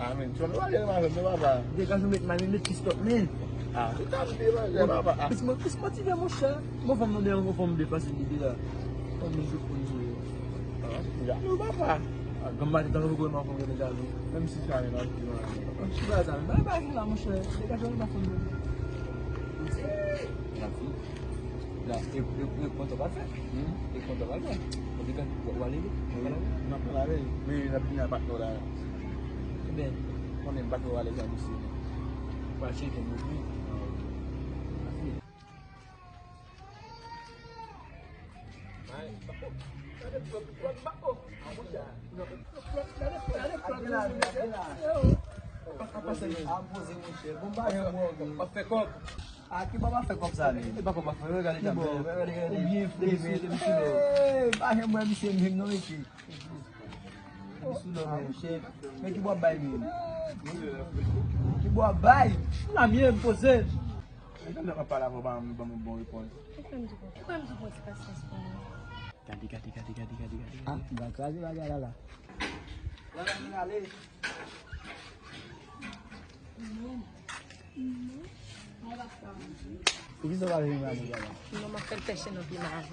Amin. Sono aja mas, apa? Dia kan sulit main ini stop ni. Kita dia mas, apa? Qu'est-ce que tu veux mon cher? Moi femme donner une forme de facilité là. Comme je peux jouer. Enggak lu apa? Gambar kita nunggu mau ngomong dengan jalu. Même si ça est là, tu vois. Sudah kan. Bye là mon cher. Dia kan sulit forme. Lah, eu quanto vai faire? E quanto vai faire? Dia kan buat wali ni. Nak lari. Ni nak punya 4 orang. Ben, Kau ni 4 orang lagi di sini. pasal kan mungkin. Aqui baba fe kop sa ni. Ba ko ba fa ga ni Bo, bien bien, ba he mo mi se mi no iki. Sulo me se. Me ki bo bay mi. Ki bo bay. Na minha posé. Kita nak apa lah bang bang report. Pourquoi me pose pas ça ce point? Gadi. Ah, ba ka ji ba ja la. La ni ale. On va faire. Iki so ba ri ma ni ja la. Non, ma fait le pêcher dans le village.